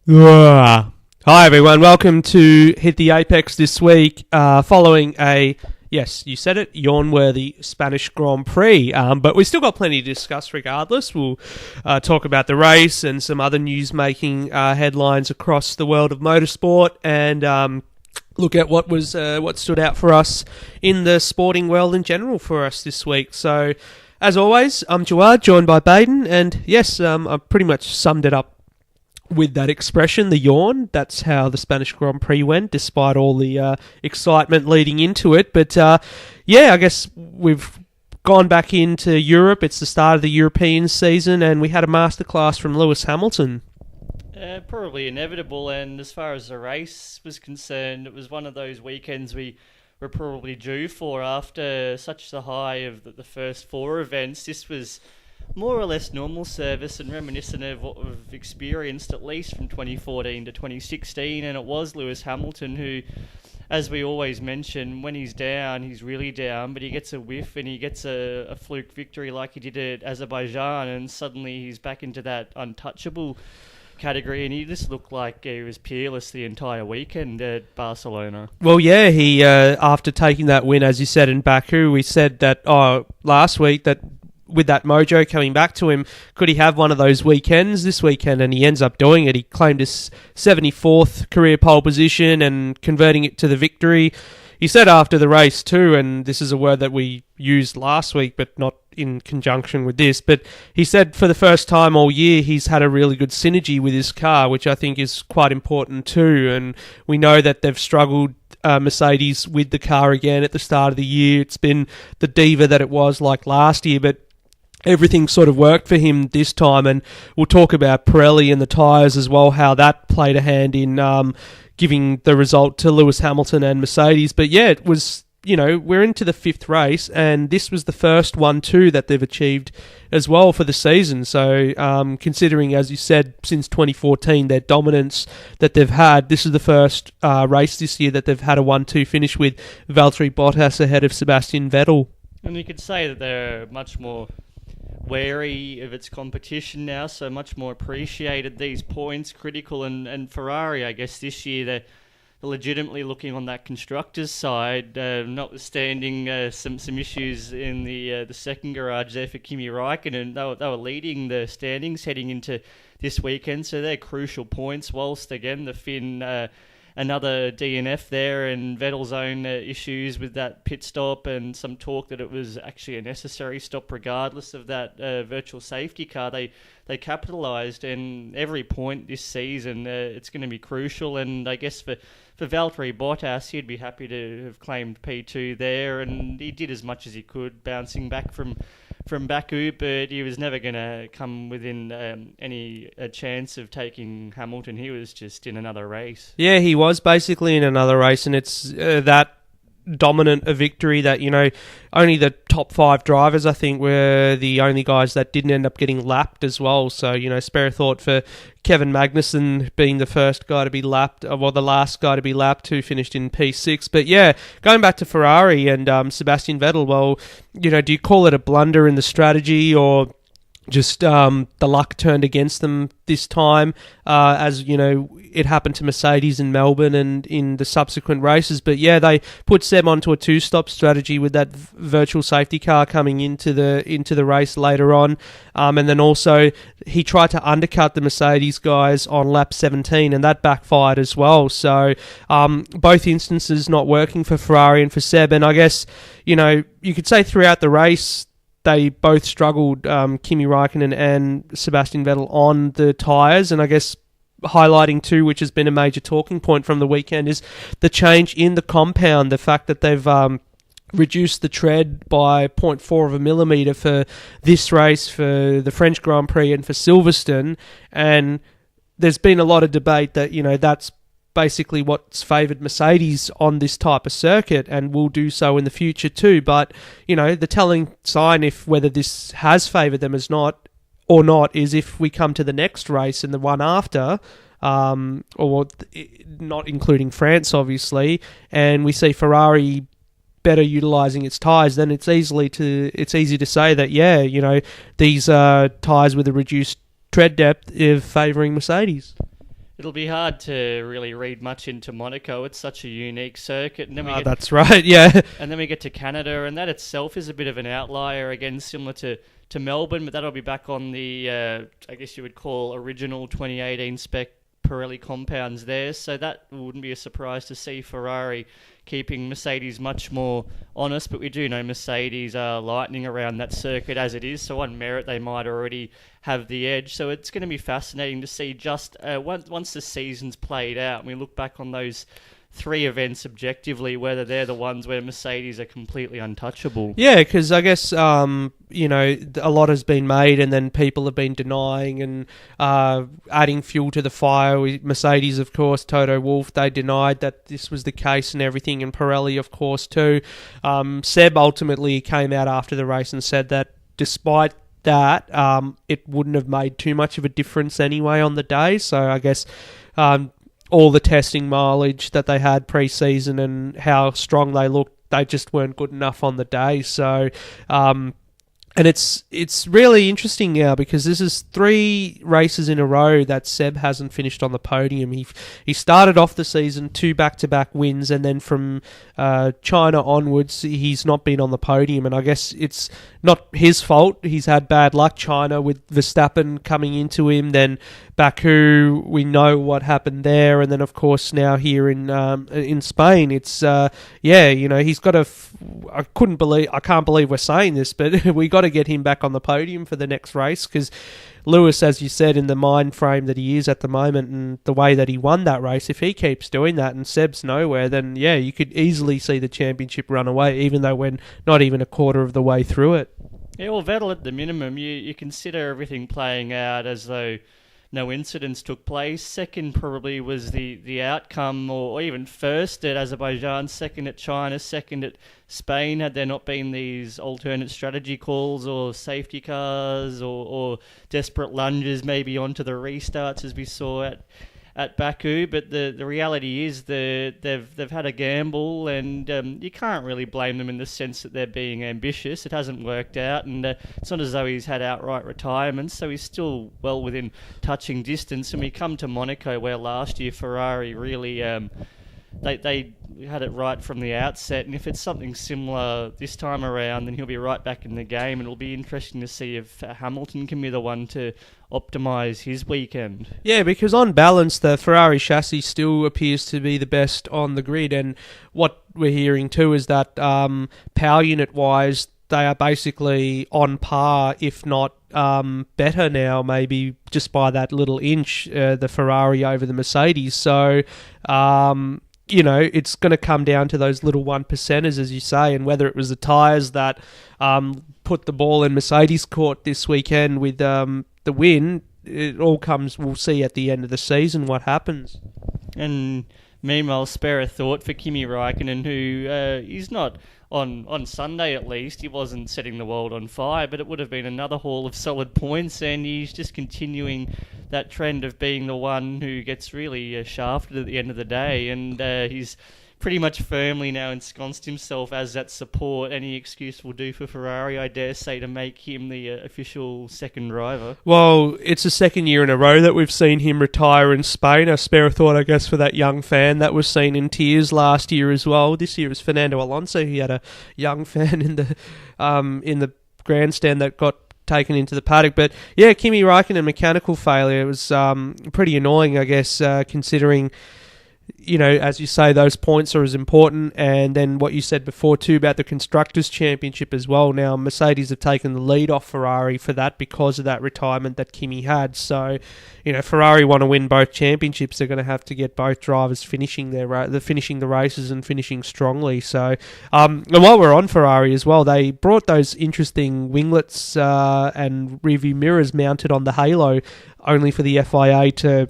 Hi everyone, welcome to Hit the Apex this week, following a, yes, you said it, yawn-worthy Spanish Grand Prix, but we've still got plenty to discuss regardless. We'll talk about the race and some other news-making headlines across the world of motorsport, and look at what stood out for us in the sporting world in general for us this week. So, as always, I'm Jawad, joined by Baden, and yes, I pretty much summed it up with that expression, the yawn. That's how the Spanish Grand Prix went, despite all the excitement leading into it. But I guess we've gone back into Europe. It's the start of the European season, and we had a masterclass from Lewis Hamilton. Probably inevitable, and as far as the race was concerned, it was one of those weekends we were probably due for after such the high of the first four events. This was more or less normal service and reminiscent of what we've experienced at least from 2014 to 2016, and it was Lewis Hamilton who, as we always mention, when he's down, he's really down, but he gets a whiff and he gets a fluke victory like he did at Azerbaijan, and suddenly he's back into that untouchable category, and he just looked like he was peerless the entire weekend at Barcelona. Well, yeah, he after taking that win, as you said, in Baku, we said that last week that with that mojo coming back to him, could he have one of those weekends this weekend? And he ends up doing it. He claimed his 74th career pole position and converting it to the victory. He said after the race too, and this is a word that we used last week, but not in conjunction with this, but he said for the first time all year he's had a really good synergy with his car, which I think is quite important too. And we know that they've struggled, Mercedes, with the car again at the start of the year. It's been the diva that it was like last year, but everything sort of worked for him this time, and we'll talk about Pirelli and the tyres as well, how that played a hand in giving the result to Lewis Hamilton and Mercedes. But yeah, it was, we're into the fifth race, and this was the first one too that they've achieved as well for the season. So considering, as you said, since 2014, their dominance that they've had, this is the first race this year that they've had a 1-2 finish with Valtteri Bottas ahead of Sebastian Vettel. And you could say that they're much more wary of its competition now, so much more appreciated these points, critical, and Ferrari, I guess this year they're legitimately looking on that constructors side, notwithstanding some issues in the second garage there for Kimi Räikkönen. They were leading the standings heading into this weekend, so they're crucial points, whilst again the Finn another DNF there, and Vettel's own issues with that pit stop, and some talk that it was actually a necessary stop regardless of that virtual safety car. They capitalised, and every point this season it's going to be crucial. And I guess for Valtteri Bottas, he'd be happy to have claimed P2 there, and he did as much as he could bouncing back from Baku, but he was never going to come within any chance of taking Hamilton. He was just in another race. Yeah, he was basically in another race, and it's that dominant a victory that, only the top five drivers, I think, were the only guys that didn't end up getting lapped as well. So, spare a thought for Kevin Magnussen being the first guy to be lapped, the last guy to be lapped, who finished in P6. But yeah, going back to Ferrari and Sebastian Vettel, well, do you call it a blunder in the strategy, or just the luck turned against them this time, as it happened to Mercedes in Melbourne and in the subsequent races? But yeah, they put Seb onto a two-stop strategy with that virtual safety car coming into the race later on, and then also he tried to undercut the Mercedes guys on lap 17, and that backfired as well. So both instances not working for Ferrari and for Seb, and I guess you could say throughout the race they both struggled, Kimi Räikkönen and Sebastian Vettel, on the tyres. And I guess highlighting too, which has been a major talking point from the weekend, is the change in the compound, the fact that they've reduced the tread by 0.4 of a millimetre for this race, for the French Grand Prix and for Silverstone. And there's been a lot of debate that, that's basically what's favoured Mercedes on this type of circuit, and will do so in the future too. But the telling sign, if whether this has favoured them as not or not, is if we come to the next race and the one after, or not including France obviously, and we see Ferrari better utilising its tyres, then it's easy to say that these tyres with a reduced tread depth is favouring Mercedes. It'll be hard to really read much into Monaco. It's such a unique circuit. And then That's right, yeah. And then we get to Canada, and that itself is a bit of an outlier, again, similar to Melbourne, but that'll be back on the, I guess you would call, original 2018 spec Pirelli compounds there. So that wouldn't be a surprise to see Ferrari keeping Mercedes much more honest, but we do know Mercedes are lightning around that circuit as it is, so on merit they might already have the edge. So it's going to be fascinating to see just once the season's played out and we look back on those 3 events objectively, whether they're the ones where Mercedes are completely untouchable. Yeah, because I guess, a lot has been made and then people have been denying and adding fuel to the fire. Mercedes, of course, Toto Wolff, they denied that this was the case and everything, and Pirelli, of course, too. Seb ultimately came out after the race and said that despite that, it wouldn't have made too much of a difference anyway on the day. So I guess all the testing mileage that they had pre-season and how strong they looked, they just weren't good enough on the day. So, and it's really interesting now because this is 3 races in a row that Seb hasn't finished on the podium. He started off the season 2 back-to-back wins, and then from China onwards, he's not been on the podium. And I guess it's not his fault. He's had bad luck. China with Verstappen coming into him, then Baku, we know what happened there, and then of course now here in Spain, it's he's got a. I can't believe we're saying this, but we got to get him back on the podium for the next race because Lewis, as you said, in the mind frame that he is at the moment and the way that he won that race, if he keeps doing that and Seb's nowhere, then yeah, you could easily see the championship run away, even though we're not even a quarter of the way through it. Yeah, well, Vettel at the minimum, you consider everything playing out as though no incidents took place. Second probably was the outcome, or even first at Azerbaijan, second at China, second at Spain, had there not been these alternate strategy calls or safety cars or desperate lunges maybe onto the restarts as we saw at Baku. But the reality is they've had a gamble, and you can't really blame them in the sense that they're being ambitious. It hasn't worked out, and it's not as though he's had outright retirement, so he's still well within touching distance. And we come to Monaco, where last year Ferrari really they had it right from the outset, and if it's something similar this time around, then he'll be right back in the game, and it'll be interesting to see if Hamilton can be the one to optimise his weekend. Yeah, because on balance, the Ferrari chassis still appears to be the best on the grid, and what we're hearing too is that power unit-wise, they are basically on par, if not better now, maybe just by that little inch, the Ferrari over the Mercedes. So, it's going to come down to those little 1%ers, as you say, and whether it was the tyres that put the ball in Mercedes' court this weekend with the win, it all comes, we'll see at the end of the season what happens. And meanwhile, spare a thought for Kimi Räikkönen, who he's not, on Sunday at least, he wasn't setting the world on fire, but it would have been another haul of solid points, and he's just continuing that trend of being the one who gets really shafted at the end of the day, and he's pretty much firmly now ensconced himself as that support. Any excuse will do for Ferrari, I dare say, to make him the official second driver. Well, it's the second year in a row that we've seen him retire in Spain. A spare thought, I guess, for that young fan that was seen in tears last year as well. This year it was Fernando Alonso. He had a young fan in the grandstand that got taken into the paddock. But yeah, Kimi Räikkönen, mechanical failure. It was pretty annoying, I guess, considering, as you say, those points are as important, and then what you said before too about the Constructors' Championship as well. Now, Mercedes have taken the lead off Ferrari for that because of that retirement that Kimi had. So, Ferrari want to win both championships. They're going to have to get both drivers finishing the races and finishing strongly. So, and while we're on Ferrari as well, they brought those interesting winglets and rearview mirrors mounted on the halo, only for the FIA to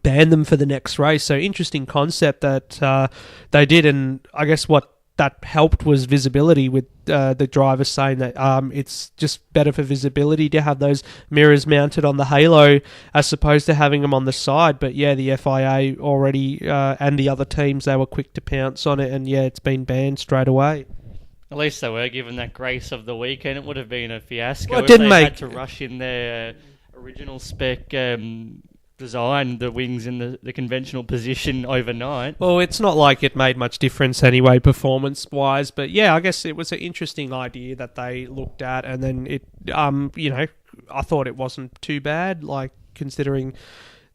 ban them for the next race. So interesting concept that they did, and I guess what that helped was visibility, with the drivers saying that it's just better for visibility to have those mirrors mounted on the halo as opposed to having them on the side. But yeah, the FIA already and the other teams, they were quick to pounce on it, and yeah, it's been banned straight away. At least they were given that grace of the weekend. It would have been a fiasco well, if they had to rush in their original spec designed the wings in the conventional position overnight. Well, it's not like it made much difference anyway, performance-wise. But yeah, I guess it was an interesting idea that they looked at, and then it, I thought it wasn't too bad, like considering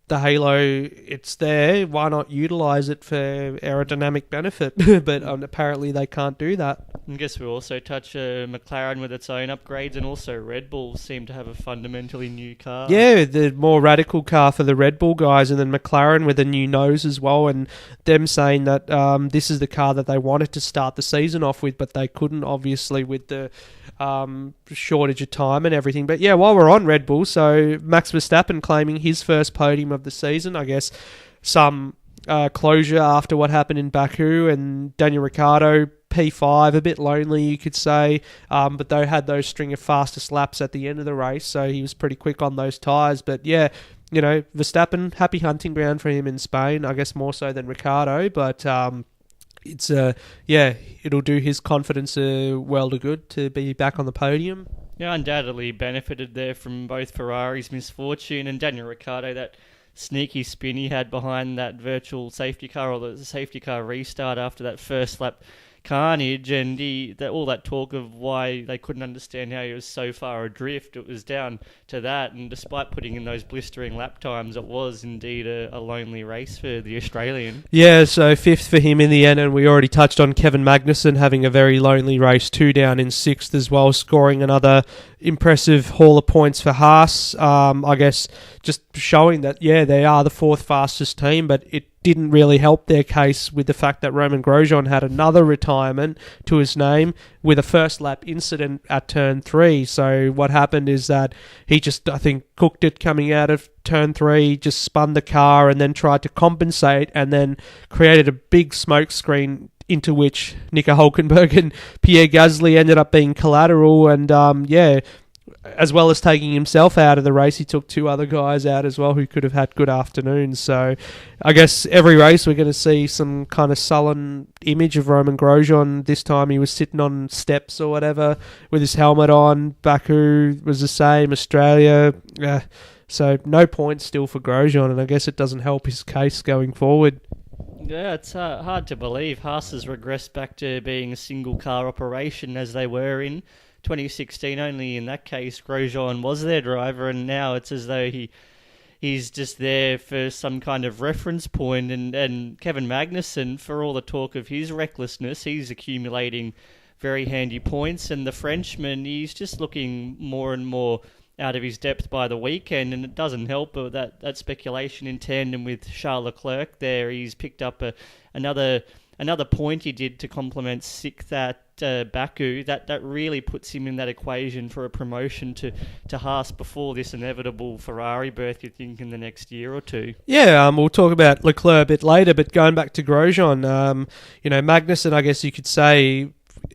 the halo, it's there. Why not utilize it for aerodynamic benefit? But apparently they can't do that. I guess we'll also touch McLaren with its own upgrades, and also Red Bull seem to have a fundamentally new car. Yeah, the more radical car for the Red Bull guys, and then McLaren with a new nose as well, and them saying that this is the car that they wanted to start the season off with, but they couldn't, obviously, with the shortage of time and everything. But yeah, while we're on Red Bull, so Max Verstappen claiming his first podium of the season, I guess some closure after what happened in Baku, and Daniel Ricciardo P5, a bit lonely you could say, but they had those string of fastest laps at the end of the race, so he was pretty quick on those tyres. But yeah, Verstappen, happy hunting ground for him in Spain, I guess more so than Ricciardo, but it's it'll do his confidence well to good to be back on the podium. Yeah, undoubtedly benefited there from both Ferrari's misfortune and Daniel Ricciardo, that sneaky spin he had behind that virtual safety car, or the safety car restart after that first lap carnage, and all that talk of why they couldn't understand how he was so far adrift, it was down to that. And despite putting in those blistering lap times, it was indeed a lonely race for the Australian. Yeah, so fifth for him in the end, and we already touched on Kevin Magnussen having a very lonely race, 2 down in 6th as well, scoring another impressive haul of points for Haas. I guess just showing that, yeah, they are the 4th fastest team, but it didn't really help their case with the fact that Roman Grosjean had another retirement to his name with a first lap incident at turn 3. So what happened is that he just, I think, cooked it coming out of turn 3, just spun the car and then tried to compensate, and then created a big smoke screen into which Nico Hülkenberg and Pierre Gasly ended up being collateral. And as well as taking himself out of the race, he took 2 other guys out as well who could have had good afternoons. So I guess every race we're going to see some kind of sullen image of Roman Grosjean. This time he was sitting on steps or whatever with his helmet on. Baku was the same, Australia. So no points still for Grosjean, and I guess it doesn't help his case going forward. Yeah, it's hard to believe. Haas has regressed back to being a single car operation as they were in 2016. Only in that case Grosjean was their driver, and now it's as though he's just there for some kind of reference point. And Kevin Magnussen, for all the talk of his recklessness, he's accumulating very handy points, and the Frenchman, he's just looking more and more out of his depth by the weekend, and it doesn't help that speculation in tandem with Charles Leclerc there. He's picked up another point he did to complement 6th at Baku. That really puts him in that equation for a promotion to Haas before this inevitable Ferrari berth, you think, in the next year or 2. Yeah, we'll talk about Leclerc a bit later, but going back to Grosjean, Magnussen, I guess you could say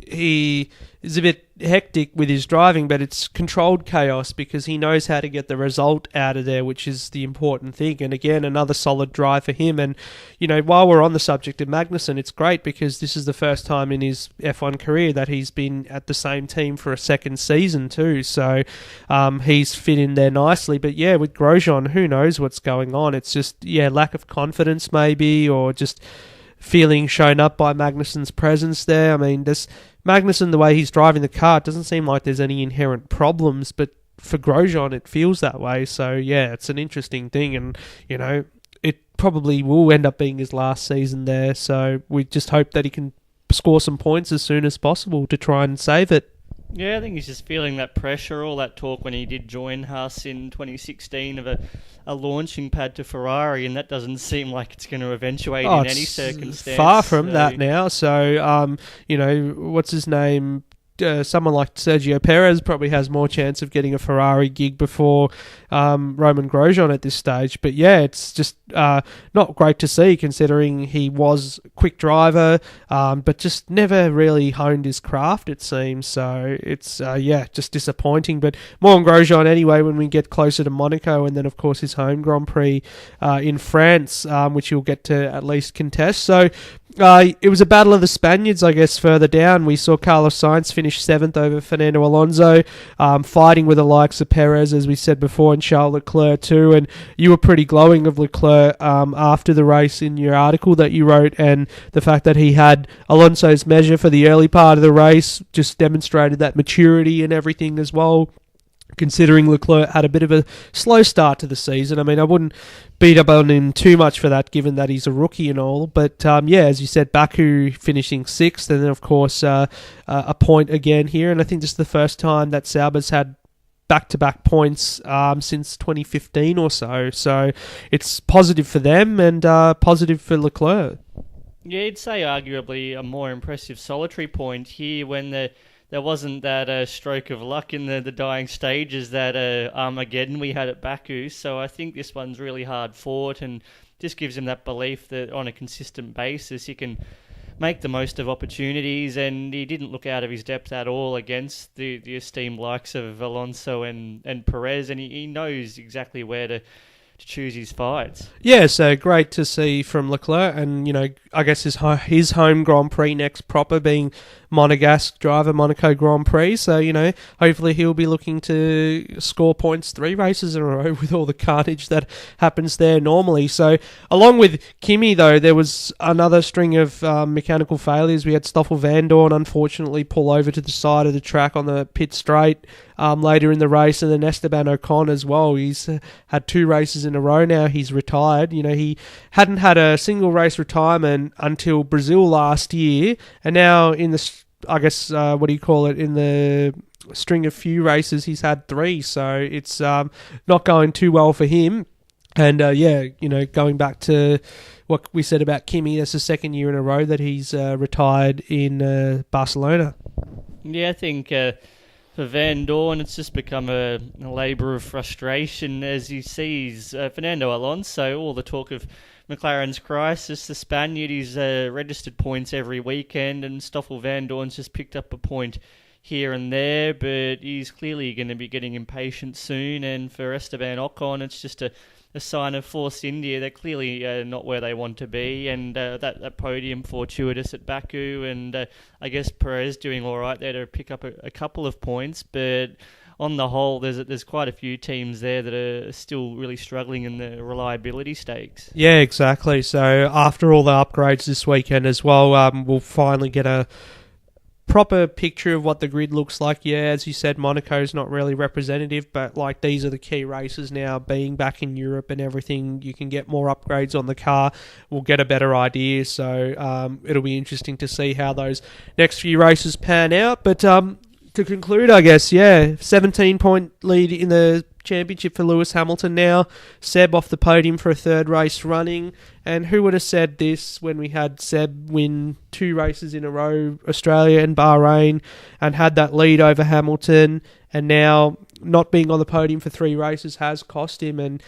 he is a bit hectic with his driving, but it's controlled chaos because he knows how to get the result out of there, which is the important thing. And again, another solid drive for him. And, while we're on the subject of Magnussen, it's great because this is the first time in his F1 career that he's been at the same team for a second season too. So he's fit in there nicely. But yeah, with Grosjean, who knows what's going on? It's just, lack of confidence maybe, or just feeling shown up by Magnussen's presence there. I mean, Magnussen, the way he's driving the car, it doesn't seem like there's any inherent problems, but for Grosjean, it feels that way. So, yeah, it's an interesting thing, and, it probably will end up being his last season there. So we just hope that he can score some points as soon as possible to try and save it. Yeah, I think he's just feeling that pressure, all that talk when he did join Haas in 2016 of a launching pad to Ferrari, and that doesn't seem like it's going to eventuate in any circumstance. Far from that now. So, what's his name? Someone like Sergio Perez probably has more chance of getting a Ferrari gig before Roman Grosjean at this stage. But yeah, it's just not great to see considering he was a quick driver, but just never really honed his craft, it seems. So it's, just disappointing. But more on Grosjean anyway when we get closer to Monaco, and then of course his home Grand Prix in France, which he'll get to at least contest. So It was a battle of the Spaniards, I guess, further down. We saw Carlos Sainz finish 7th over Fernando Alonso, fighting with the likes of Perez, as we said before, and Charles Leclerc too. And you were pretty glowing of Leclerc after the race in your article that you wrote, and the fact that he had Alonso's measure for the early part of the race just demonstrated that maturity and everything as well. Considering Leclerc had a bit of a slow start to the season. I mean, I wouldn't beat up on him too much for that, given that he's a rookie and all. But yeah, as you said, Baku finishing 6th, and then of course a point again here. And I think this is the first time that Sauber's had back-to-back points since 2015 or so. So it's positive for them and positive for Leclerc. Yeah, you'd say arguably a more impressive solitary point here when there wasn't that stroke of luck in the dying stages, that Armageddon we had at Baku. So I think this one's really hard fought and just gives him that belief that on a consistent basis he can make the most of opportunities, and he didn't look out of his depth at all against the esteemed likes of Alonso and Perez, and he knows exactly where to choose his fights. Yeah, so great to see from Leclerc, and I guess his home Grand Prix next proper being Monegasque driver, Monaco Grand Prix. So hopefully he'll be looking to score points 3 races in a row with all the carnage that happens there normally. So along with Kimi though, there was another string of mechanical failures. We had Stoffel Vandoorne unfortunately pull over to the side of the track on the pit straight later in the race, and then Esteban Ocon as well. He's had 2 races in a row now. He's retired. He hadn't had a single race retirement until Brazil last year, and now in the in the string of few races he's had 3, so it's not going too well for him. And going back to what we said about Kimi, that's the 2nd year in a row that he's retired in Barcelona. Yeah, I think for Vandoorne, it's just become a labour of frustration as he sees Fernando Alonso, all the talk of McLaren's crisis. The Spaniard, he's registered points every weekend, and Stoffel Vandoorne's just picked up a point here and there, but he's clearly going to be getting impatient soon. And for Esteban Ocon, it's just a sign of Force India. They're clearly not where they want to be, and that podium fortuitous at Baku, and I guess Perez doing all right there to pick up a couple of points, but on the whole, there's quite a few teams there that are still really struggling in the reliability stakes. Yeah, exactly. So after all the upgrades this weekend as well, we'll finally get a proper picture of what the grid looks like. Yeah, as you said, Monaco's not really representative, but these are the key races now. Being back in Europe and everything, you can get more upgrades on the car. We'll get a better idea. So it'll be interesting to see how those next few races pan out. But to conclude, I guess, 17-point lead in the championship for Lewis Hamilton now. Seb off the podium for a 3rd race running. And who would have said this when we had Seb win 2 races in a row, Australia and Bahrain, and had that lead over Hamilton, and now not being on the podium for 3 races has cost him. And,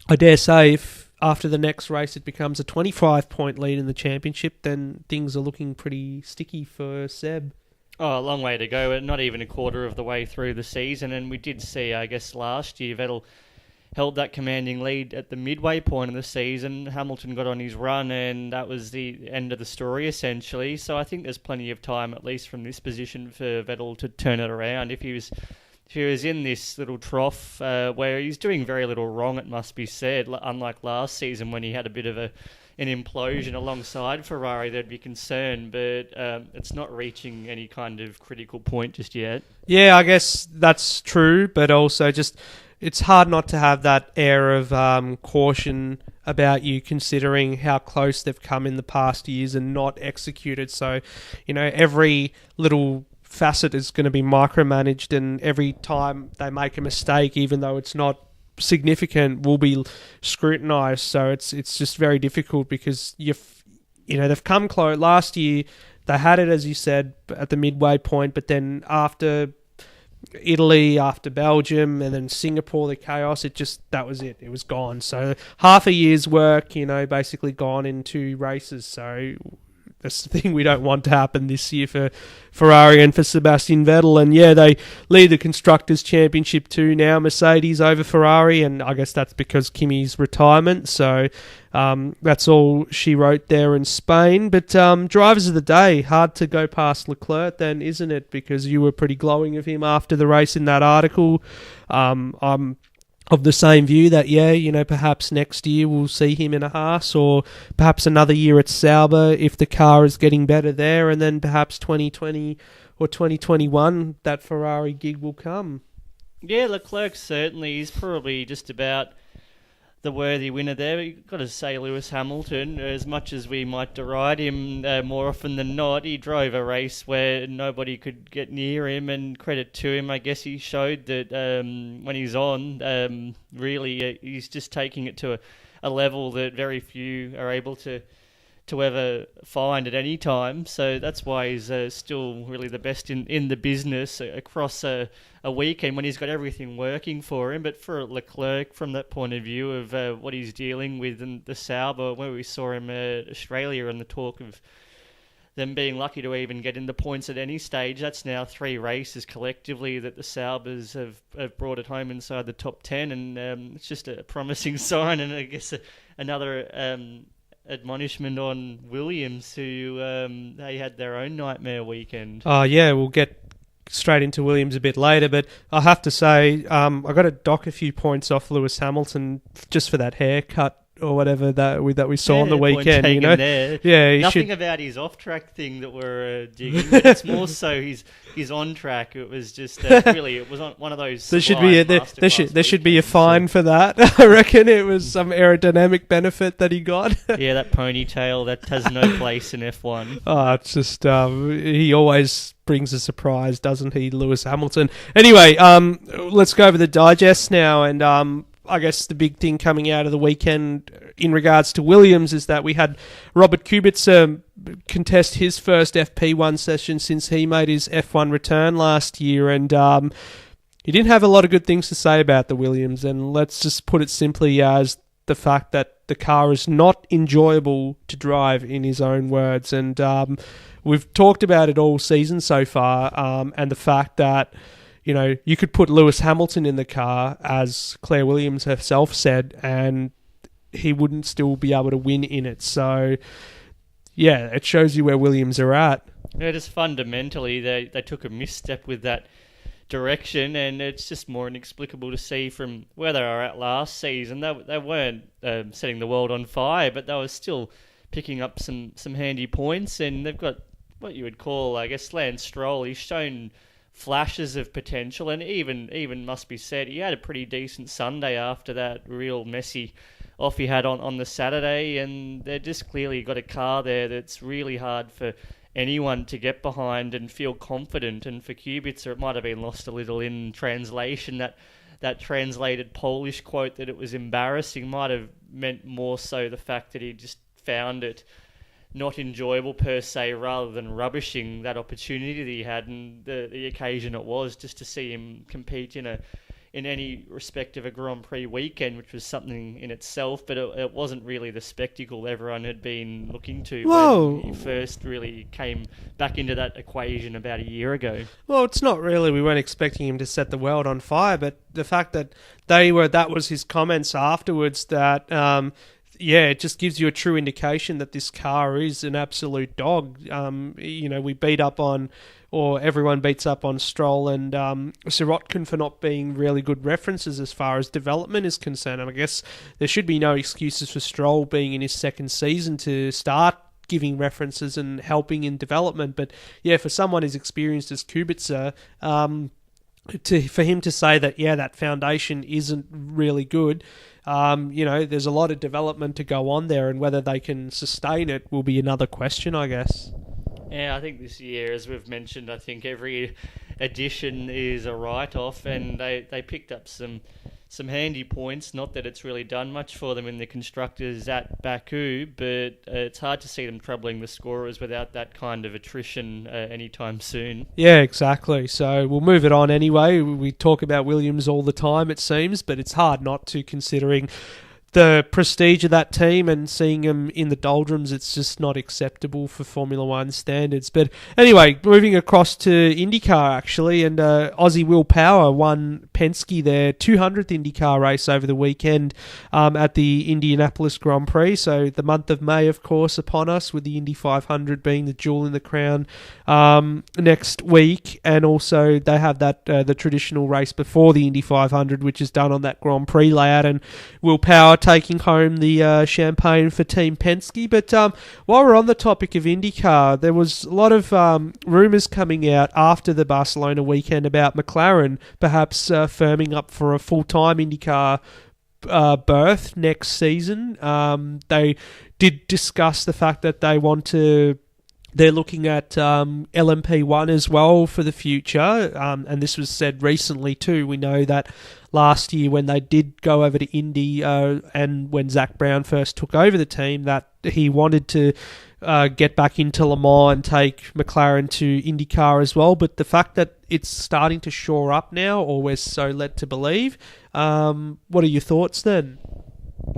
I dare say if after the next race it becomes a 25-point lead in the championship, then things are looking pretty sticky for Seb. Oh, a long way to go. Not even a quarter of the way through the season. And we did see, I guess, last year, Vettel held that commanding lead at the midway point of the season. Hamilton got on his run, and that was the end of the story, essentially. So I think there's plenty of time, at least from this position, for Vettel to turn it around. If he was in this little trough where he's doing very little wrong, it must be said, unlike last season when he had a bit of an implosion alongside Ferrari, there'd be concern, but it's not reaching any kind of critical point just yet. Yeah, I guess that's true, but also just it's hard not to have that air of caution about you, considering how close they've come in the past years and not executed. So, every little facet is going to be micromanaged, and every time they make a mistake, even though it's not significant, will be scrutinised. So it's just very difficult because they've come close. Last year they had it, as you said, at the midway point, but then after Italy, after Belgium, and then Singapore, the chaos, that was it. It was gone. So half a year's work, basically gone in 2 races. So That's the thing we don't want to happen this year for Ferrari and for Sebastian Vettel. And yeah, they lead the Constructors' Championship too now, Mercedes over Ferrari, and I guess that's because Kimi's retirement. So that's all she wrote there in Spain. But drivers of the day, hard to go past Leclerc then, isn't it? Because you were pretty glowing of him after the race in that article. I'm of the same view that, perhaps next year we'll see him in a Haas, or perhaps another year at Sauber if the car is getting better there, and then perhaps 2020 or 2021 that Ferrari gig will come. Yeah, Leclerc certainly is probably just about the worthy winner there. You've got to say Lewis Hamilton, as much as we might deride him more often than not, he drove a race where nobody could get near him, and credit to him, I guess he showed that when he's on, really he's just taking it to a level that very few are able to ever find at any time. So that's why he's still really the best in the business across a weekend when he's got everything working for him. But for Leclerc, from that point of view of what he's dealing with in the Sauber, where we saw him at Australia and the talk of them being lucky to even get in the points at any stage, that's now 3 races collectively that the Saubers have brought it home inside the top 10, and it's just a promising sign, and I guess another admonishment on Williams, who they had their own nightmare weekend. Oh yeah, we'll get straight into Williams a bit later, but I have to say I got to dock a few points off Lewis Hamilton just for that haircut or whatever that we saw on the weekend. There. Yeah, nothing about his off-track thing that we're digging. But it's more so his on-track. It was just really, it was one of those. There should be a fine for that. I reckon it was some aerodynamic benefit that he got. Yeah, that ponytail that has no place in F1. Oh, it's just he always brings a surprise, doesn't he, Lewis Hamilton? Anyway, let's go over the digest now, and I guess the big thing coming out of the weekend in regards to Williams is that we had Robert Kubica contest his first FP1 session since he made his F1 return last year, and he didn't have a lot of good things to say about the Williams, and let's just put it simply as the fact that the car is not enjoyable to drive, in his own words. And we've talked about it all season so far, and the fact that you could put Lewis Hamilton in the car, as Claire Williams herself said, and he wouldn't still be able to win in it. So, yeah, it shows you where Williams are at. Yeah, just fundamentally, they took a misstep with that direction, and it's just more inexplicable to see from where they were at last season. They weren't setting the world on fire, but they were still picking up some handy points, and they've got what you would call, I guess, Lance Stroll. He's shown flashes of potential, and even must be said, he had a pretty decent Sunday after that real messy off he had on the Saturday, and they're just clearly got a car there that's really hard for anyone to get behind and feel confident. And for Kubica, it might have been lost a little in translation. That translated Polish quote that it was embarrassing might have meant more so the fact that he just found it not enjoyable per se, rather than rubbishing that opportunity that he had, and the occasion it was, just to see him compete in any respect of a Grand Prix weekend, which was something in itself, but it wasn't really the spectacle everyone had been looking to when he first really came back into that equation about a year ago. Well, it's not really, we weren't expecting him to set the world on fire, but the fact that that was his comments afterwards, that it just gives you a true indication that this car is an absolute dog. We beat up on, or everyone beats up on, Stroll and Sirotkin for not being really good references as far as development is concerned. And I guess there should be no excuses for Stroll being in his second season to start giving references and helping in development. But yeah, for someone as experienced as Kubica, for him to say that, that foundation isn't really good, there's a lot of development to go on there, and whether they can sustain it will be another question, I guess. Yeah, I think this year, as we've mentioned, I think every edition is a write-off, and they picked up some handy points. Not that it's really done much for them in the constructors at Baku, but it's hard to see them troubling the scorers without that kind of attrition anytime soon. Yeah, exactly. So we'll move it on anyway. We talk about Williams all the time, it seems, but it's hard not to, considering the prestige of that team and seeing them in the doldrums, it's just not acceptable for Formula One standards. But anyway, moving across to IndyCar actually, and Aussie Will Power won Penske their 200th IndyCar race over the weekend at the Indianapolis Grand Prix. So the month of May, of course, upon us, with the Indy 500 being the jewel in the crown next week, and also they have that the traditional race before the Indy 500, which is done on that Grand Prix layout, and Will Power taking home the champagne for Team Penske. But while we're on the topic of IndyCar, there was a lot of rumours coming out after the Barcelona weekend about McLaren perhaps firming up for a full-time IndyCar berth next season. They did discuss the fact that they're looking at LMP1 as well for the future, and this was said recently too. We know that last year when they did go over to Indy and when Zach Brown first took over the team, that he wanted to get back into Le Mans and take McLaren to IndyCar as well. But the fact that it's starting to shore up now, or we're so led to believe, what are your thoughts then?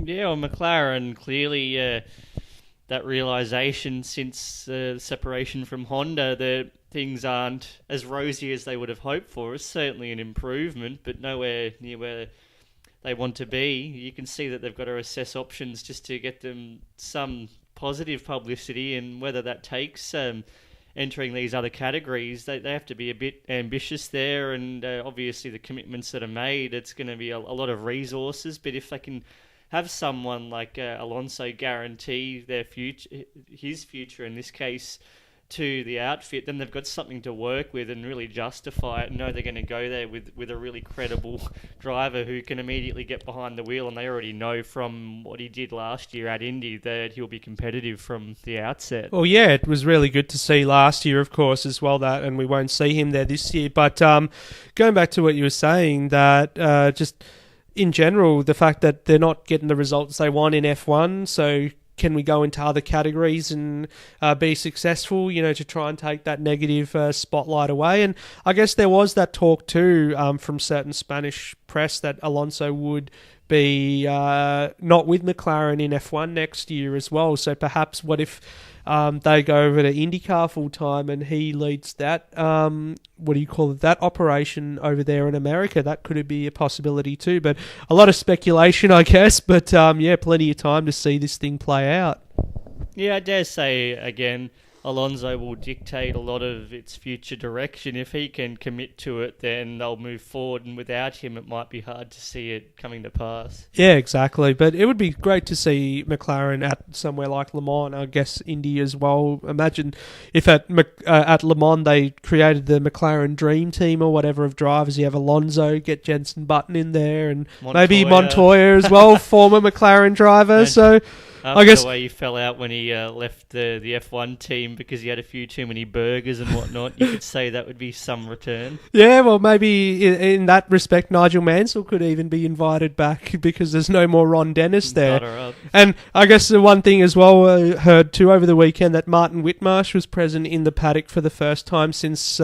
Yeah, well, McLaren clearly... that realisation since the separation from Honda that things aren't as rosy as they would have hoped for is certainly an improvement, but nowhere near where they want to be. You can see that they've got to assess options just to get them some positive publicity, and whether that takes entering these other categories, they have to be a bit ambitious there, and obviously the commitments that are made, it's going to be a lot of resources, but if they can have someone like Alonso guarantee his future in this case, to the outfit, then they've got something to work with and really justify it. And know they're going to go there with a really credible driver who can immediately get behind the wheel, and they already know from what he did last year at Indy that he'll be competitive from the outset. Well, yeah, it was really good to see last year, of course, as well, that, and we won't see him there this year. But going back to what you were saying, that just in general, the fact that they're not getting the results they want in F1, so can we go into other categories and be successful, to try and take that negative spotlight away? And I guess there was that talk too from certain Spanish press that Alonso would be not with McLaren in F1 next year as well. So perhaps what if they go over to IndyCar full time and he leads that, that operation over there in America? That could be a possibility too. But a lot of speculation, I guess. But plenty of time to see this thing play out. Yeah, I dare say, again, Alonso will dictate a lot of its future direction. If he can commit to it, then they'll move forward, and without him, it might be hard to see it coming to pass. Yeah, exactly. But it would be great to see McLaren at somewhere like Le Mans, I guess Indy as well. Imagine if at Le Mans they created the McLaren Dream Team or whatever of drivers. You have Alonso, get Jenson Button in there, and maybe Montoya as well, former McLaren driver. So I guess the way he fell out when he left the F1 team because he had a few too many burgers and whatnot, you could say that would be some return. Yeah, well, maybe in that respect, Nigel Mansell could even be invited back because there's no more Ron Dennis there. And I guess the one thing as well I heard too over the weekend that Martin Whitmarsh was present in the paddock for the first time since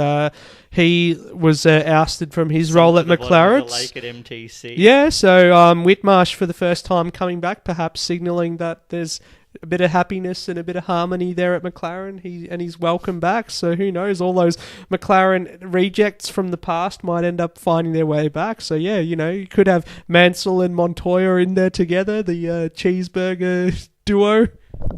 he was ousted from his role at McLaren. The lake at MTC. Yeah, so Whitmarsh for the first time coming back, perhaps signalling that there's a bit of happiness and a bit of harmony there at McLaren. He's welcome back. So who knows? All those McLaren rejects from the past might end up finding their way back. So yeah, you could have Mansell and Montoya in there together, the cheeseburger duo.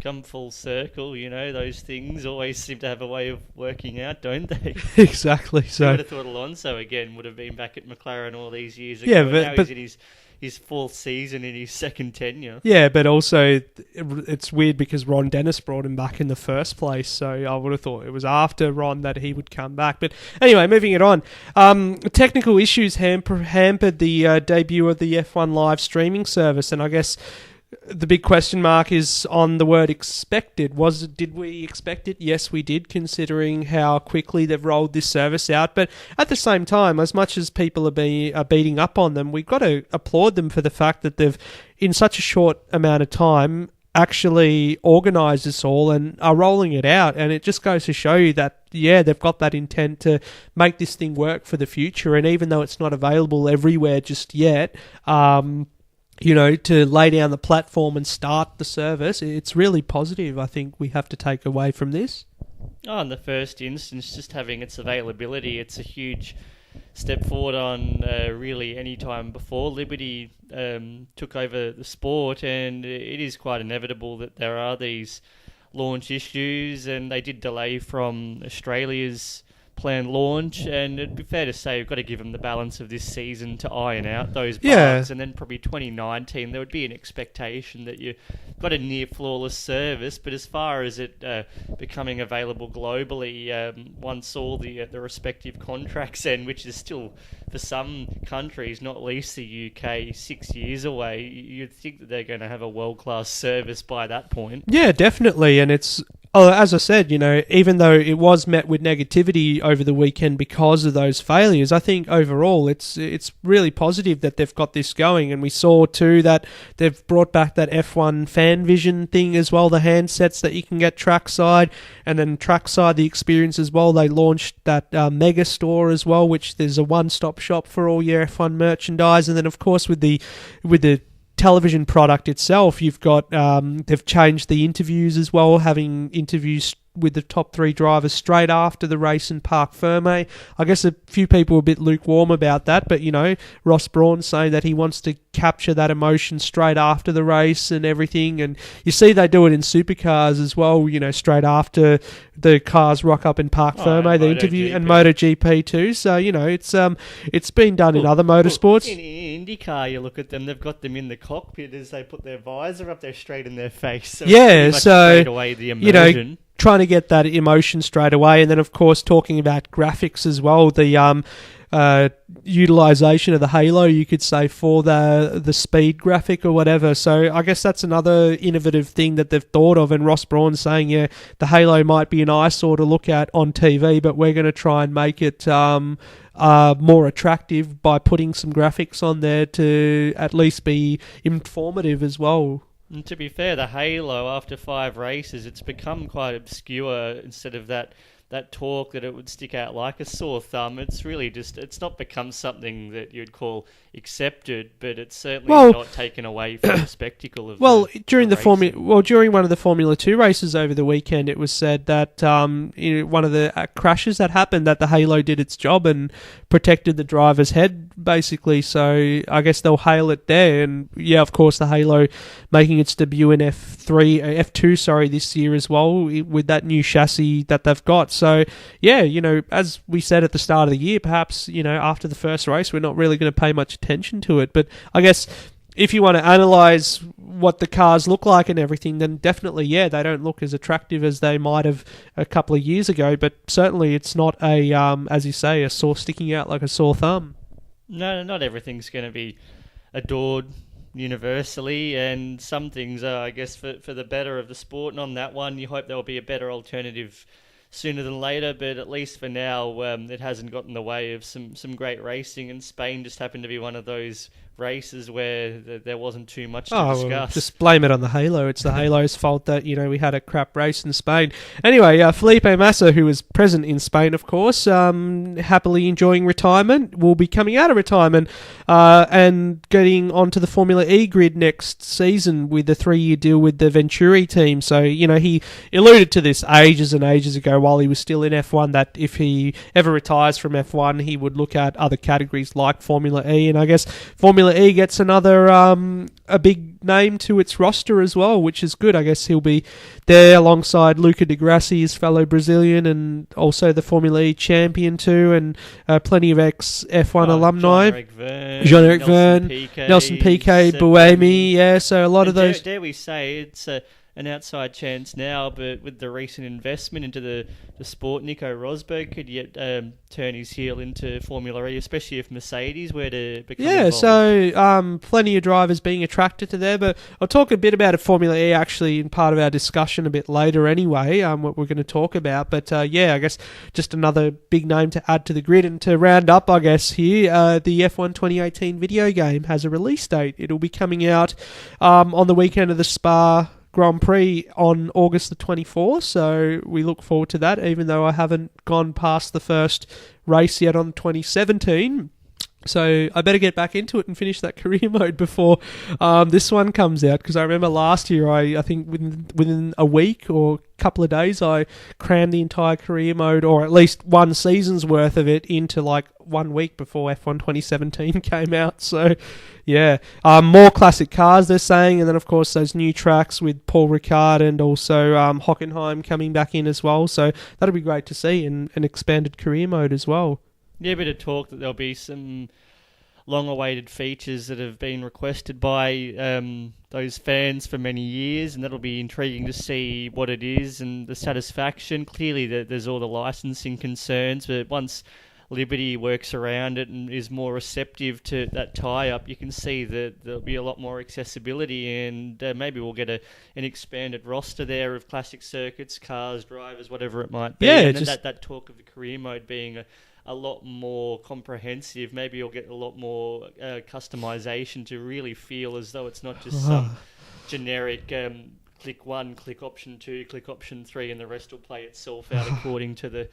Come full circle, those things always seem to have a way of working out, don't they? Exactly. So I would have thought Alonso again would have been back at McLaren all these years ago. Yeah, but he's in his fourth season in his second tenure. Yeah, but also it's weird because Ron Dennis brought him back in the first place, so I would have thought it was after Ron that he would come back. But anyway, moving it on. Technical issues hampered the debut of the F1 live streaming service, and I guess the big question mark is on the word expected. Did we expect it? Yes, we did, considering how quickly they've rolled this service out. But at the same time, as much as people are beating up on them, we've got to applaud them for the fact that they've, in such a short amount of time, actually organised this all and are rolling it out. And it just goes to show you that, yeah, they've got that intent to make this thing work for the future. And even though it's not available everywhere just yet, to lay down the platform and start the service. It's really positive, I think, we have to take away from this. Oh, in the first instance, just having its availability, it's a huge step forward on really any time before Liberty took over the sport, and it is quite inevitable that there are these launch issues, and they did delay from Australia's planned launch, and it'd be fair to say we've got to give them the balance of this season to iron out those bugs, and then probably 2019 there would be an expectation that you've got a near flawless service. But as far as it becoming available globally, once all the respective contracts end, which is still for some countries, not least the UK, 6 years away, you'd think that they're going to have a world-class service by that point. Yeah, definitely, and it's as I said, even though it was met with negativity over the weekend because of those failures, I think overall it's really positive that they've got this going. And we saw too that they've brought back that F1 fan vision thing as well, the handsets that you can get trackside, and then trackside the experience as well. They launched that mega store as well, which there's a one-stop shop for all your F1 merchandise. And then of course with the television product itself, you've got they've changed the interviews as well, having interviews with the top 3 drivers straight after the race in Parc Ferme. I guess a few people were a bit lukewarm about that, but Ross Brawn saying that he wants to capture that emotion straight after the race and everything. And you see they do it in Supercars as well, straight after the cars rock up in Parc Ferme, the interview, and MotoGP too. So it's been done in other motorsports. In IndyCar, you look at them; they've got them in the cockpit as they put their visor up there straight in their face. So straight away the immersion. Trying to get that emotion straight away. And then of course talking about graphics as well, the utilization of the halo, you could say, for the speed graphic or whatever. So I guess that's another innovative thing that they've thought of. And Ross Brawn saying, the halo might be an eyesore to look at on TV, but we're going to try and make it more attractive by putting some graphics on there to at least be informative as well. And to be fair, the halo, after 5 races, it's become quite obscure. Instead of that talk that it would stick out like a sore thumb, it's really just, it's not become something that you'd call accepted, but it's certainly not taken away from the spectacle of during one of the Formula 2 races over the weekend, it was said that one of the crashes that happened, that the halo did its job and protected the driver's head, basically. So I guess they'll hail it there. And of course the halo making its debut in F2 this year as well, with that new chassis that they've got. So as we said at the start of the year, perhaps after the first race we're not really going to pay much attention to it. But I guess if you want to analyse what the cars look like and everything, then definitely, they don't look as attractive as they might have a couple of years ago. But certainly it's not as you say, a sore sticking out like a sore thumb. No, not everything's going to be adored universally, and some things are, I guess, for the better of the sport. And on that one, you hope there will be a better alternative sooner than later, but at least for now, it hasn't got in the way of some great racing, and Spain just happened to be one of those races where there wasn't too much to discuss. Well, just blame it on the halo. It's the halo's fault that we had a crap race in Spain. Anyway, Felipe Massa, who was present in Spain, of course, happily enjoying retirement, will be coming out of retirement and getting onto the Formula E grid next season with a 3-year deal with the Venturi team. So he alluded to this ages and ages ago while he was still in F1, that if he ever retires from F1, he would look at other categories like Formula E. And I guess Formula E gets another a big name to its roster as well, which is good. I guess he'll be there alongside Luca Di Grassi, his fellow Brazilian, and also the Formula E champion too, and plenty of ex-F1 alumni. Jean-Eric Verne, Nelson Piquet, Buemi, so a lot of those. Dare we say it's an outside chance now, but with the recent investment into the sport, Nico Rosberg could yet turn his heel into Formula E, especially if Mercedes were to become involved. So plenty of drivers being attracted to there, but I'll talk a bit about Formula E actually in part of our discussion a bit later anyway, what we're going to talk about. But I guess just another big name to add to the grid. And to round up, I guess, here, the F1 2018 video game has a release date. It'll be coming out on the weekend of the Spa Grand Prix on August the 24th, so we look forward to that, even though I haven't gone past the first race yet on 2017. So I better get back into it and finish that career mode before this one comes out. Because I remember last year, I think within a week or couple of days, I crammed the entire career mode, or at least one season's worth of it, into like 1 week before F1 2017 came out. So yeah, more classic cars, they're saying, and then of course those new tracks with Paul Ricard and also Hockenheim coming back in as well. So that'll be great to see, and an expanded career mode as well. Yeah, a bit of talk that there'll be some long-awaited features that have been requested by those fans for many years, and that'll be intriguing to see what it is and the satisfaction. Clearly, there's all the licensing concerns, but once Liberty works around it and is more receptive to that tie-up, you can see that there'll be a lot more accessibility, and maybe we'll get an expanded roster there of classic circuits, cars, drivers, whatever it might be. Yeah, and just that talk of the career mode being a lot more comprehensive. Maybe you'll get a lot more customization to really feel as though it's not just some generic click 1, click option 2, click option 3, and the rest will play itself out according to the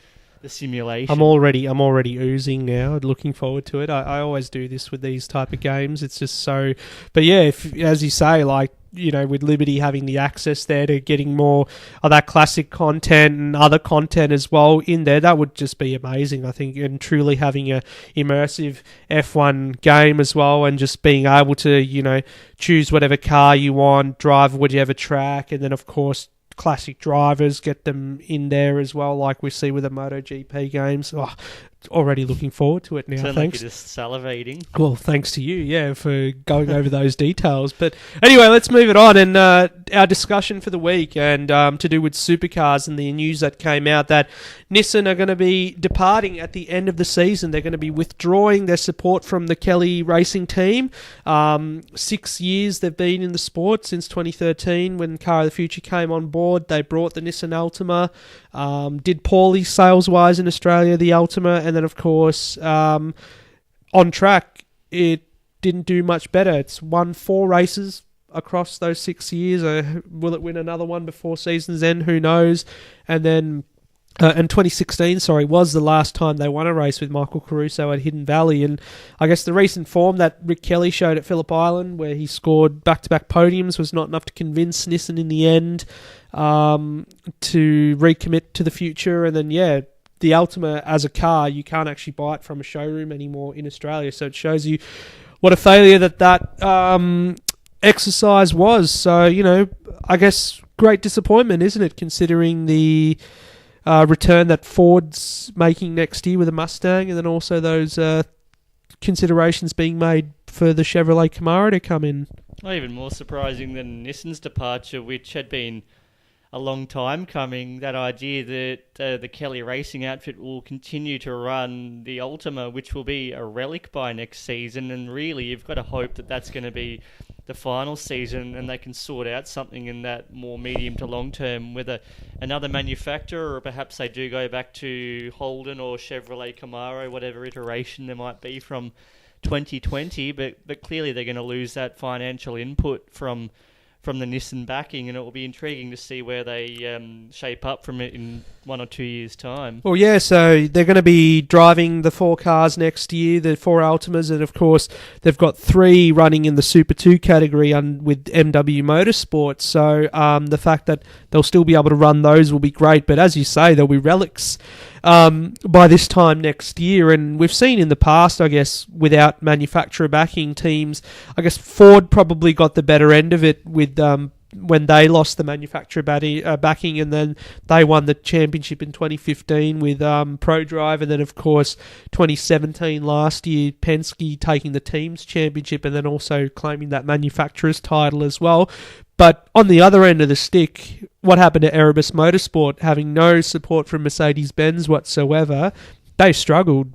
simulation. I'm already oozing now, looking forward to it. I always do this with these type of games. It's just so... But yeah, if, as you say, like, you know, with Liberty having the access there to getting more of that classic content and other content as well in there, that would just be amazing, I think, and truly having a immersive F1 game as well, and just being able to, you know, choose whatever car you want, drive whichever track, and then of course classic drivers, get them in there as well, like we see with the MotoGP games. Already looking forward to it now. Sound thanks. like you're just salivating. Well, thanks to you, yeah, for going over those details. But anyway, let's move it on. And our discussion for the week, and to do with supercars and the news that came out that Nissan are going to be departing at the end of the season. They're going to be withdrawing their support from the Kelly racing team. 6 years they've been in the sport, since 2013 when Car of the Future came on board. They brought the Nissan Altima, did poorly sales-wise in Australia, the Altima, and then, of course, on track, it didn't do much better. It's won 4 races across those 6 years. Will it win another one before season's end? Who knows? And then, and 2016, was the last time they won a race with Michael Caruso at Hidden Valley. And I guess the recent form that Rick Kelly showed at Phillip Island, where he scored back-to-back podiums, was not enough to convince Nissan in the end to recommit to the future. And then, the Altima as a car, you can't actually buy it from a showroom anymore in Australia. So it shows you what a failure that exercise was. So, you know, I guess great disappointment, isn't it, considering the return that Ford's making next year with a Mustang, and then also those considerations being made for the Chevrolet Camaro to come in. Well, even more surprising than Nissan's departure, which had been a long time coming, that idea that the Kelly Racing outfit will continue to run the Ultima, which will be a relic by next season, and really you've got to hope that that's going to be the final season and they can sort out something in that more medium to long term with another manufacturer, or perhaps they do go back to Holden or Chevrolet Camaro, whatever iteration there might be from 2020, but clearly they're going to lose that financial input from the Nissan backing, and it will be intriguing to see where they shape up from it in 1 or 2 years' time. Well, yeah, so they're going to be driving the 4 cars next year, the 4 Altimas, and of course they've got 3 running in the Super 2 category with MW Motorsport, so the fact that they'll still be able to run those will be great, but as you say, there'll be relics by this time next year. And we've seen in the past, I guess, without manufacturer backing teams, I guess Ford probably got the better end of it with when they lost the manufacturer backing, and then they won the championship in 2015 with ProDrive, and then of course 2017 last year Penske taking the team's championship and then also claiming that manufacturer's title as well. But on the other end of the stick, what happened to Erebus Motorsport, having no support from Mercedes-Benz whatsoever? They struggled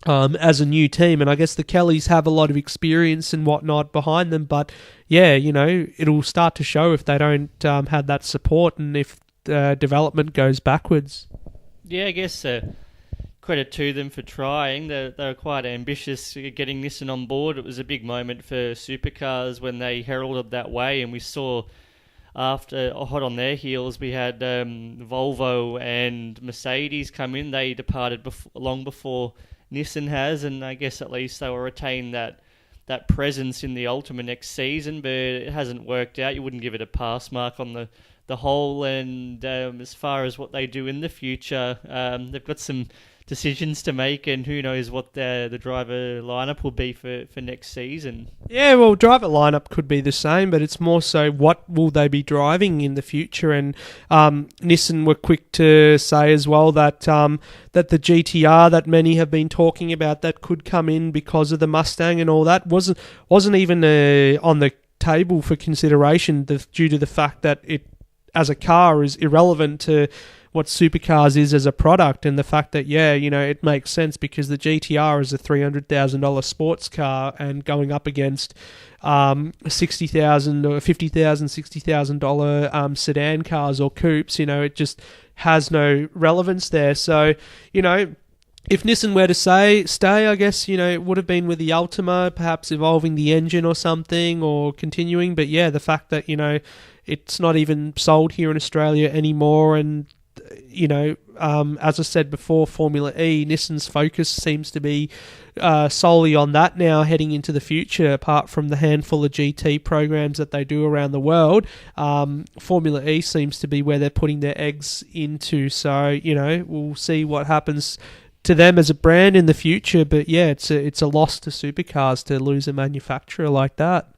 as a new team, and I guess the Kellys have a lot of experience and whatnot behind them, but yeah, you know, it'll start to show if they don't have that support and if development goes backwards. Yeah, I guess credit to them for trying. They're quite ambitious getting Nissan on board. It was a big moment for Supercars when they heralded that way, and we saw after hot on their heels we had Volvo and Mercedes come in. They departed long before Nissan has, and I guess at least they will retain that presence in the Ultima next season, but it hasn't worked out. You wouldn't give it a pass mark on the whole, and as far as what they do in the future, they've got some decisions to make, and who knows what the driver lineup will be for next season. Yeah, well, driver lineup could be the same, but it's more so what will they be driving in the future. And Nissan were quick to say as well that that the GTR that many have been talking about that could come in because of the Mustang and all that wasn't even on the table for consideration due to the fact that it as a car is irrelevant to what Supercars is as a product, and the fact that, it makes sense because the GTR is a $300,000 sports car and going up against $60,000 or $50,000, $60,000 sedan cars or coupes, it just has no relevance there. So, if Nissan were to stay, I guess, it would have been with the Ultima, perhaps evolving the engine or something or continuing. But yeah, the fact that, it's not even sold here in Australia anymore, and as I said before, Formula E, Nissan's focus seems to be solely on that now heading into the future, apart from the handful of GT programs that they do around the world. Formula E seems to be where they're putting their eggs into, so, we'll see what happens to them as a brand in the future, but yeah, it's a loss to Supercars to lose a manufacturer like that.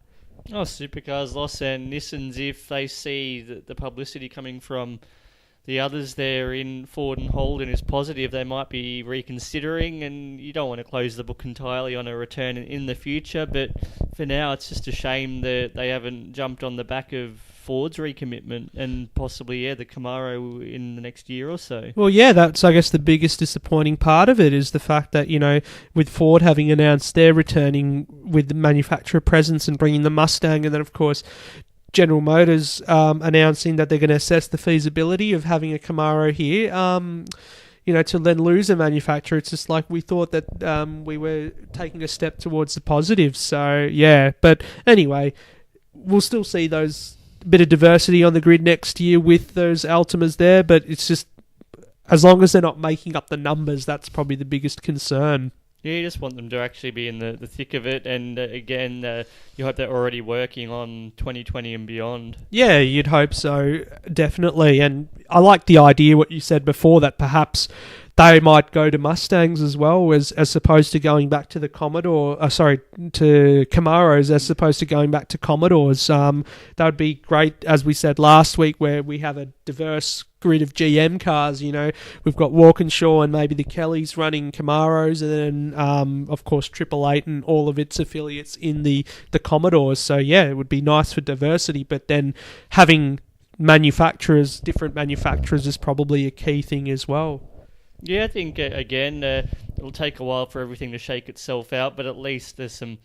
Oh, Supercars loss, and Nissan's, if they see the publicity coming from the others there in Ford and Holden is positive, they might be reconsidering, and you don't want to close the book entirely on a return in the future, but for now it's just a shame that they haven't jumped on the back of Ford's recommitment and possibly, the Camaro in the next year or so. Well, yeah, that's, I guess, the biggest disappointing part of it is the fact that, with Ford having announced they're returning with the manufacturer presence and bringing the Mustang, and then, of course, General Motors announcing that they're going to assess the feasibility of having a Camaro here, to then lose a manufacturer. It's just like we thought that we were taking a step towards the positive. So, yeah. But anyway, we'll still see those bit of diversity on the grid next year with those Altimas there, but it's just, as long as they're not making up the numbers, that's probably the biggest concern. Yeah, you just want them to actually be in the thick of it, and again, you hope they're already working on 2020 and beyond. Yeah, you'd hope so, definitely. And I like the idea, what you said before, that perhaps they might go to Mustangs as well, as opposed to going back to the to Camaros, as opposed to going back to Commodores. That would be great, as we said last week, where we have a diverse grid of GM cars. We've got Walkinshaw and maybe the Kellys running Camaros, and then, of course, Triple Eight and all of its affiliates in the Commodores. So, yeah, it would be nice for diversity, but then having different manufacturers is probably a key thing as well. Yeah, I think, again, it'll take a while for everything to shake itself out, but at least there's some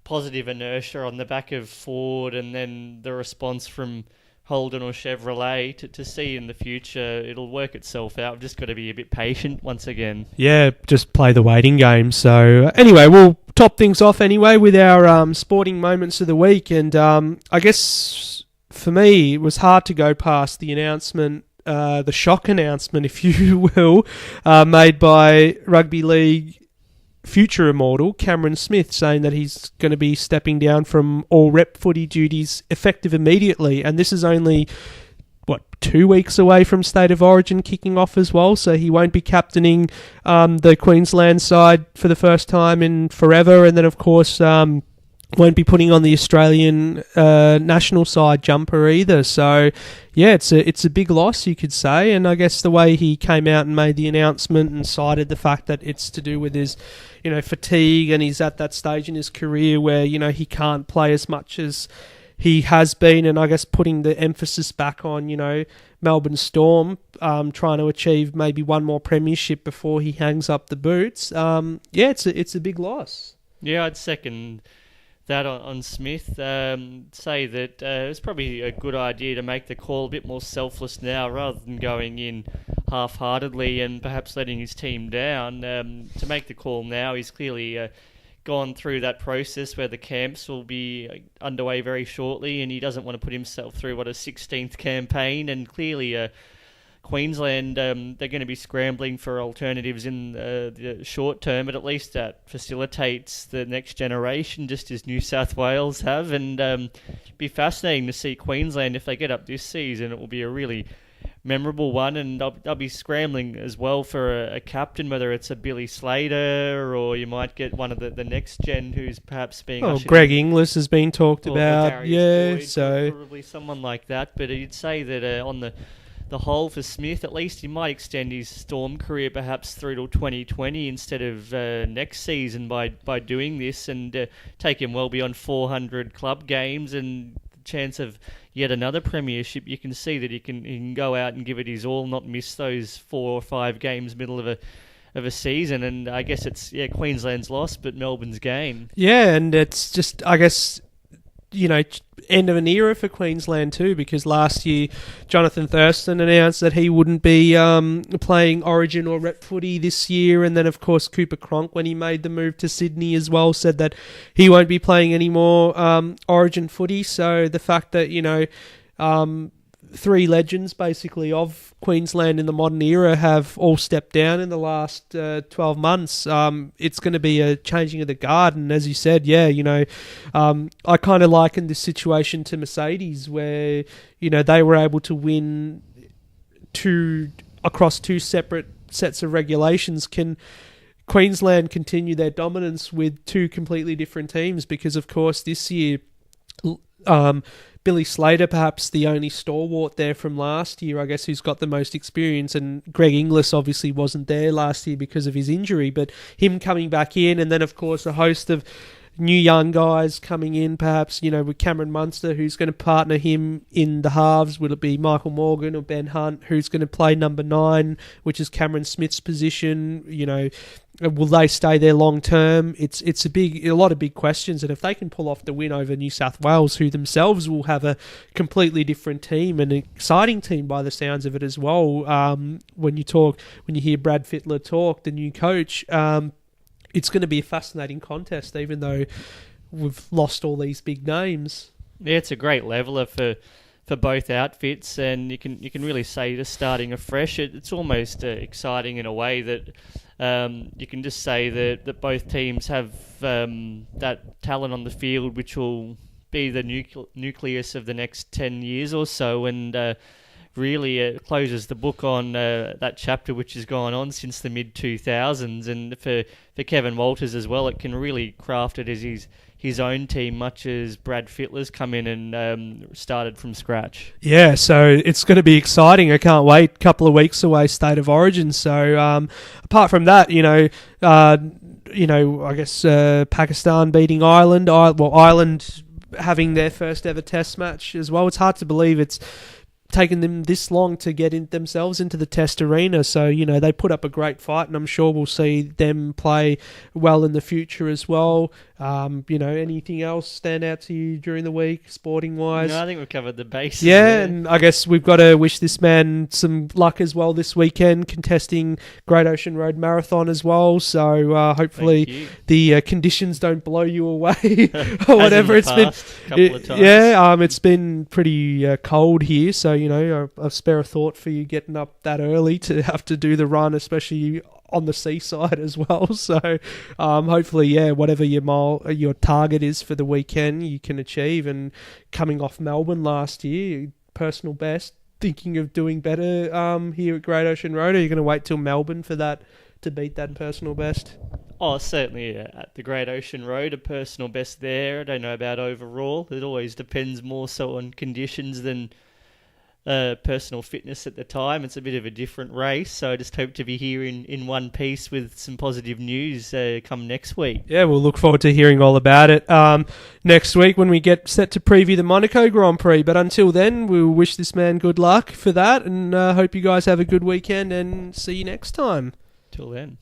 positive inertia on the back of Ford, and then the response from Holden or Chevrolet to see in the future. It'll work itself out. We've just got to be a bit patient once again. Yeah, just play the waiting game. So anyway, we'll top things off anyway with our sporting moments of the week, and I guess for me it was hard to go past the announcement, the shock announcement, if you will, made by rugby league future immortal Cameron Smith, saying that he's going to be stepping down from all rep footy duties effective immediately. And this is only, 2 weeks away from State of Origin kicking off as well, so he won't be captaining the Queensland side for the first time in forever, and then of course won't be putting on the Australian national side jumper either. So, yeah, it's a big loss, you could say. And I guess the way he came out and made the announcement and cited the fact that it's to do with his, fatigue, and he's at that stage in his career where, he can't play as much as he has been, and I guess putting the emphasis back on, Melbourne Storm, trying to achieve maybe one more premiership before he hangs up the boots. It's a big loss. Yeah, I'd second that on Smith. Say that it's probably a good idea to make the call a bit more selfless now, rather than going in half-heartedly and perhaps letting his team down. To make the call now, he's clearly gone through that process where the camps will be underway very shortly, and he doesn't want to put himself through a 16th campaign, and clearly Queensland, they're going to be scrambling for alternatives in the short term, but at least that facilitates the next generation, just as New South Wales have. And be fascinating to see Queensland, if they get up this season, it will be a really memorable one, and they'll be scrambling as well for a captain, whether it's a Billy Slater or you might get one of the next gen who's perhaps being... Greg Inglis has been talked about, Darius Boyd, so... Probably someone like that, but you'd say that on the whole for Smith, at least he might extend his Storm career perhaps through till 2020 instead of next season by doing this, and take him well beyond 400 club games and chance of yet another premiership. You can see that he can go out and give it his all, not miss those 4 or 5 games middle of a season. And I guess it's Queensland's loss, but Melbourne's gain. Yeah, and it's just, I guess, end of an era for Queensland too, because last year Jonathan Thurston announced that he wouldn't be playing Origin or rep footy this year, and then of course Cooper Cronk, when he made the move to Sydney as well, said that he won't be playing any more Origin footy. So the fact that 3 legends basically of Queensland in the modern era have all stepped down in the last 12 months. It's going to be a changing of the guard, and as you said, I kind of liken this situation to Mercedes, where they were able to win across 2 separate sets of regulations. Can Queensland continue their dominance with 2 completely different teams? Because of course this year, Billy Slater, perhaps the only stalwart there from last year, I guess, who's got the most experience, and Greg Inglis obviously wasn't there last year because of his injury, but him coming back in, and then of course a host of new young guys coming in, perhaps, with Cameron Munster, who's going to partner him in the halves. Will it be Michael Morgan or Ben Hunt, who's going to play number 9, which is Cameron Smith's position? Will they stay there long term? It's a lot of big questions, and if they can pull off the win over New South Wales, who themselves will have a completely different team, and an exciting team by the sounds of it as well. When you hear Brad Fittler talk, the new coach, it's going to be a fascinating contest, even though we've lost all these big names. Yeah, it's a great leveler for both outfits, and you can really say just starting afresh, it's almost exciting in a way that you can just say that both teams have that talent on the field, which will be the nucleus of the next 10 years or so, and really closes the book on that chapter which has gone on since the mid-2000s, and for Kevin Walters as well, it can really craft it as his own team, much as Brad Fittler's come in and started from scratch. Yeah, so it's going to be exciting. I can't wait. Couple of weeks away, State of Origin. So apart from that, I guess Pakistan beating Ireland. Ireland having their first ever Test match as well. It's hard to believe it's taken them this long to get themselves into the Test arena. So, they put up a great fight, and I'm sure we'll see them play well in the future as well. Anything else stand out to you during the week, sporting-wise? No, I think we've covered the bases. Yeah, there. And I guess we've got to wish this man some luck as well this weekend, contesting Great Ocean Road Marathon as well. So hopefully the conditions don't blow you away or whatever. It's been a couple of times. Yeah, it's been pretty cold here, so I spare a thought for you getting up that early to have to do the run, especially on the seaside as well. So hopefully, whatever your target is for the weekend, you can achieve. And coming off Melbourne last year, personal best, thinking of doing better here at Great Ocean Road, or are you going to wait till Melbourne for that to beat that personal best? Oh, certainly at the Great Ocean Road, a personal best there. I don't know about overall. It always depends more so on conditions than personal fitness at the time. It's a bit of a different race, so I just hope to be here in one piece with some positive news come next week. Yeah, we'll look forward to hearing all about it next week when we get set to preview the Monaco Grand Prix. But until then, we'll wish this man good luck for that, and hope you guys have a good weekend, and see you next time. Till then.